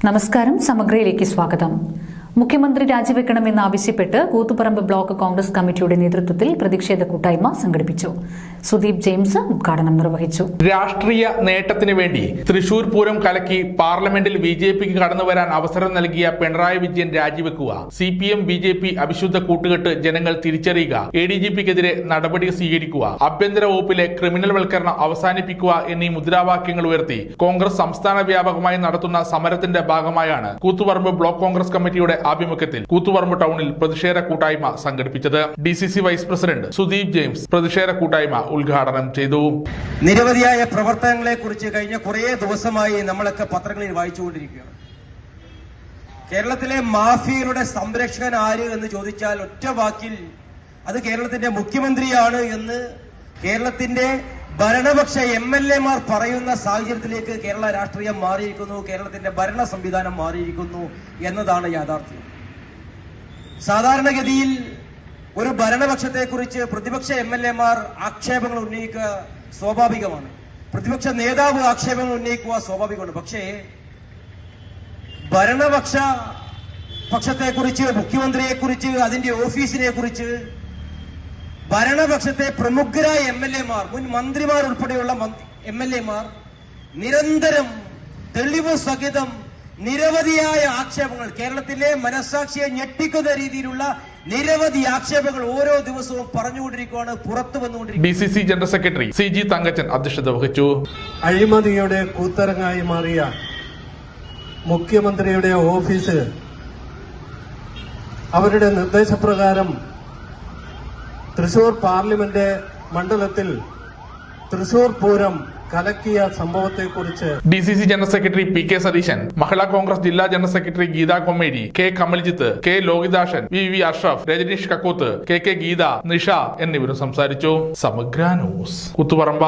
നമസ്കാരം. സമഗ്രയിലേക്ക് സ്വാഗതം. മുഖ്യമന്ത്രി രാജിവെക്കണമെന്നാവശ്യപ്പെട്ട് കൂത്തുപറമ്പ് ബ്ലോക്ക് കോൺഗ്രസ് കമ്മിറ്റിയുടെ നേതൃത്വത്തിൽ പ്രതിഷേധ കൂട്ടായ്മ സംഘടിപ്പിച്ചു. സുദീപ് ജെയിംസ് ഉദ്ഘാടനം നിർവഹിച്ചു. രാഷ്ട്രീയ നേട്ടത്തിന് വേണ്ടി തൃശൂർ പൂരം കലക്കി പാർലമെന്റിൽ ബിജെപിക്ക് കടന്നുവരാൻ അവസരം നൽകിയ പിണറായി വിജയൻ രാജിവെക്കുക, CPM BJP അവിശുദ്ധ കൂട്ടുകെട്ട് ജനങ്ങൾ തിരിച്ചറിയുക, ADGPക്കെതിരെ നടപടി സ്വീകരിക്കുക, ആഭ്യന്തര വകുപ്പിലെ ക്രിമിനൽ വൽക്കരണം അവസാനിപ്പിക്കുക എന്നീ മുദ്രാവാക്യങ്ങൾ ഉയർത്തി കോൺഗ്രസ് സംസ്ഥാന വ്യാപകമായി നടത്തുന്ന സമരത്തിന്റെ ഭാഗമായാണ് കൂത്തുപറമ്പ് ബ്ലോക്ക് കോൺഗ്രസ് കമ്മിറ്റിയുടെ ആഭിമുഖ്യത്തിൽ കൂത്തുപറമ്പ് ടൗണിൽ പ്രതിഷേധ കൂട്ടായ്മ സംഘടിപ്പിച്ചത്. DCC vice president Sudeep James പ്രതിഷേധ കൂട്ടായ്മ ഉദ്ഘാടനം ചെയ്തു. നിരവധിയായ പ്രവർത്തനങ്ങളെ കുറിച്ച് കഴിഞ്ഞ കുറേ ദിവസമായി നമ്മളൊക്കെ പത്രങ്ങളിൽ വായിച്ചുകൊണ്ടിരിക്കുകയാണ്. കേരളത്തിലെ മാഫിയയുടെ സംരക്ഷകൻ ആര് എന്ന് ചോദിച്ചാൽ ഒറ്റ വാക്കിൽ അത് കേരളത്തിന്റെ മുഖ്യമന്ത്രിയാണ് എന്ന് കേരളത്തിന്റെ ഭരണപക്ഷ MLA-മാർ പറയുന്ന സാഹചര്യത്തിലേക്ക് കേരള രാഷ്ട്രീയം മാറിയിരിക്കുന്നു, കേരളത്തിന്റെ ഭരണ സംവിധാനം മാറിയിരിക്കുന്നു എന്നതാണ് യാഥാർത്ഥ്യം. സാധാരണഗതിയിൽ ഒരു ഭരണപക്ഷത്തെക്കുറിച്ച് പ്രതിപക്ഷ MLA-മാർ ആക്ഷേപങ്ങൾ ഉന്നയിക്കുക സ്വാഭാവികമാണ്, പ്രതിപക്ഷ നേതാവ് ആക്ഷേപങ്ങൾ ഉന്നയിക്കുക സ്വാഭാവികമാണ്. പക്ഷേ പക്ഷത്തെക്കുറിച്ച്, മുഖ്യമന്ത്രിയെക്കുറിച്ച്, അതിന്റെ ഓഫീസിനെ കുറിച്ച് ഭരണപക്ഷത്തെ പ്രമുഖരായ MLA-മാർ, മുൻ മന്ത്രിമാർ ഉൾപ്പെടെയുള്ള MLA-മാർ നിരന്തരം തെളിവ് സഹിതം നിരവധിയായ ആക്ഷേപങ്ങൾ, കേരളത്തിലെ മനസ്സാക്ഷിയെ ഞെട്ടിക്കുന്ന രീതിയിലുള്ള നിരവധി ആക്ഷേപങ്ങൾ ഓരോ ദിവസവും പറഞ്ഞുകൊണ്ടിരിക്കുകയാണ്, പുറത്തു വന്നുകൊണ്ടിരിക്കുകയാണ്. DCC general secretary CG Thankachan അധ്യക്ഷത വഹിച്ചു. അഴിമതിയുടെ കൂത്തരങ്ങായി മാറിയ മുഖ്യമന്ത്രിയുടെ ഓഫീസ് അവരുടെ നിർദ്ദേശപ്രകാരം തൃശൂർ പാർലമെന്റ് മണ്ഡലത്തിൽ തൃശൂർ പൂരം കലക്കിയ സംഭവത്തെക്കുറിച്ച് DCC general secretary PK Satheesan, Mahila Congress ജില്ലാ general secretary Geetha Kommeri, K Kamaljith, K Lohithashan, VV Ashraf, Rajaneesh Kakkooth, KK Geetha, Nisha എന്നിവരും സംസാരിച്ചു. സമഗ്ര ന്യൂസ്, കൂത്തുപറമ്പ.